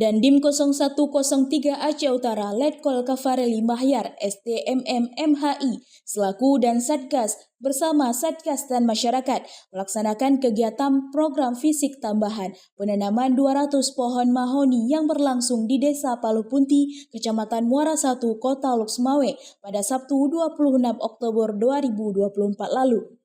Dandim 0103 Aceh Utara Letkol Kafareli Mahyar STMM MHI selaku dan Satgas bersama Satgas dan masyarakat melaksanakan kegiatan program fisik tambahan penanaman 200 pohon mahoni yang berlangsung di Desa Palupunti, Kecamatan Muara 1, Kota Lok Sumawe pada Sabtu 26 Oktober 2024 lalu.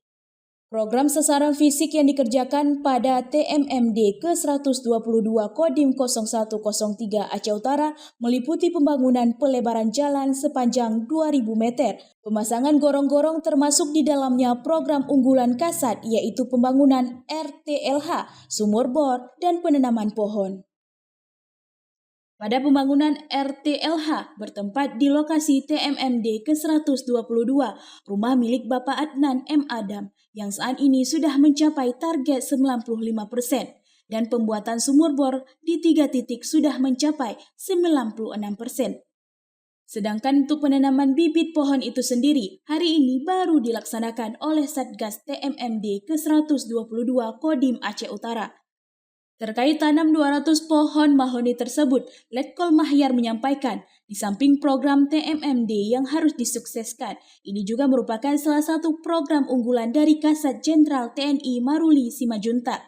Program sasaran fisik yang dikerjakan pada TMMD ke-122 Kodim 0103 Aceh Utara meliputi pembangunan pelebaran jalan sepanjang 2.000 meter, pemasangan gorong-gorong termasuk di dalamnya program unggulan Kasat yaitu pembangunan RTLH, sumur bor, dan penanaman pohon. Pada pembangunan RTLH bertempat di lokasi TMMD ke-122, rumah milik Bapak Adnan M. Adam yang saat ini sudah mencapai target 95% dan pembuatan sumur bor di 3 titik sudah mencapai 96%. Sedangkan untuk penanaman bibit pohon itu sendiri, hari ini baru dilaksanakan oleh Satgas TMMD ke-122 Kodim Aceh Utara. Terkait tanam 200 pohon mahoni tersebut, Letkol Mahyar menyampaikan, di samping program TMMD yang harus disukseskan, ini juga merupakan salah satu program unggulan dari Kasat Jenderal TNI Maruli Simajuntak.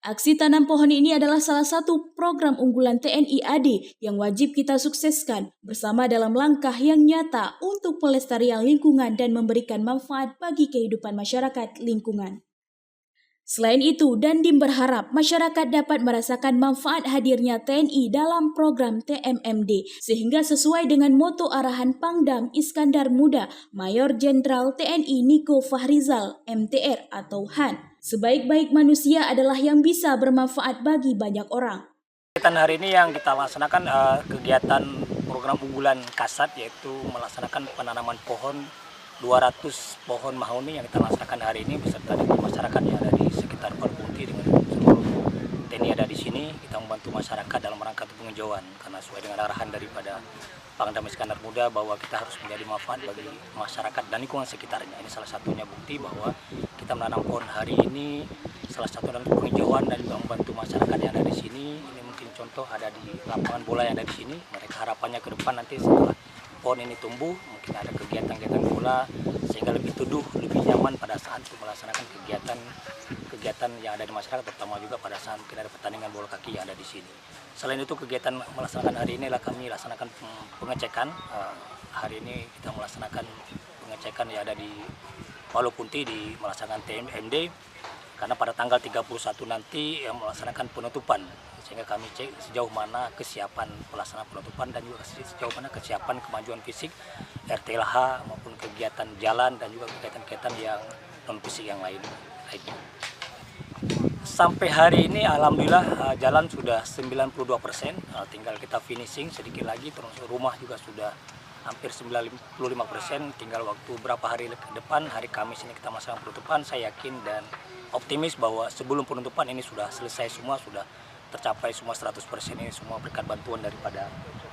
Aksi tanam pohon ini adalah salah satu program unggulan TNI AD yang wajib kita sukseskan bersama dalam langkah yang nyata untuk pelestarian lingkungan dan memberikan manfaat bagi kehidupan masyarakat lingkungan. Selain itu, Dandim berharap masyarakat dapat merasakan manfaat hadirnya TNI dalam program TMMD sehingga sesuai dengan moto arahan Pangdam Iskandar Muda Mayor Jenderal TNI Niko Fahrizal MTR atau Han, sebaik-baik manusia adalah yang bisa bermanfaat bagi banyak orang. Kegiatan hari ini yang kita laksanakan kegiatan program unggulan Kasat yaitu melaksanakan penanaman pohon 200 pohon mahoni yang kita laksanakan hari ini beserta dengan masyarakat yang ada di sekitar Palupunti dengan seluruh TNI ada di sini. Kita membantu masyarakat dalam rangka penghijauan karena sesuai dengan arahan daripada Pangdam Iskandar Muda bahwa kita harus menjadi manfaat bagi masyarakat dan lingkungan sekitarnya. Ini salah satunya bukti bahwa kita menanam pohon hari ini salah satu dalam penghijauan dan juga membantu masyarakat yang ada di sini. Ini mungkin contoh ada di lapangan bola yang ada di sini. Mereka harapannya ke depan nanti setelah pohon ini tumbuh, mungkin ada kegiatan-kegiatan bola sehingga lebih teduh, lebih nyaman pada saat melaksanakan kegiatan yang ada di masyarakat, terutama juga pada saat mungkin ada pertandingan bola kaki yang ada di sini. Selain itu kegiatan melaksanakan hari ini adalah kami laksanakan pengecekan. Hari ini kita melaksanakan pengecekan yang ada di Palupunti di melaksanakan TMMD karena pada tanggal 31 nanti melaksanakan penutupan. Sehingga kami cek sejauh mana kesiapan pelaksanaan penutupan dan juga sejauh mana kesiapan kemajuan fisik RTLH maupun kegiatan jalan dan juga kegiatan-kegiatan yang non fisik yang lainnya. Sampai hari ini alhamdulillah jalan sudah 92%, tinggal kita finishing sedikit lagi, terus rumah juga sudah hampir 95%, tinggal waktu berapa hari ke depan, hari Kamis ini kita melaksanakan penutupan. Saya yakin dan optimis bahwa sebelum penutupan ini sudah selesai semua, sudah tercapai semua 100% ini semua berkat bantuan daripada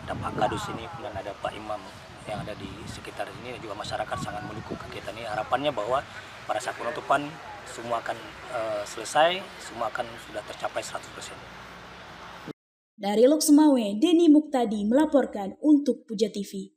ada Pak Kadus ini dan ada Pak Imam yang ada di sekitar ini dan juga masyarakat sangat mendukung kegiatan ini. Harapannya bahwa pada saat penutupan semua akan selesai, semua akan sudah tercapai 100%. Dari Lok Sumawe, Denny Muktadi melaporkan untuk Puja TV.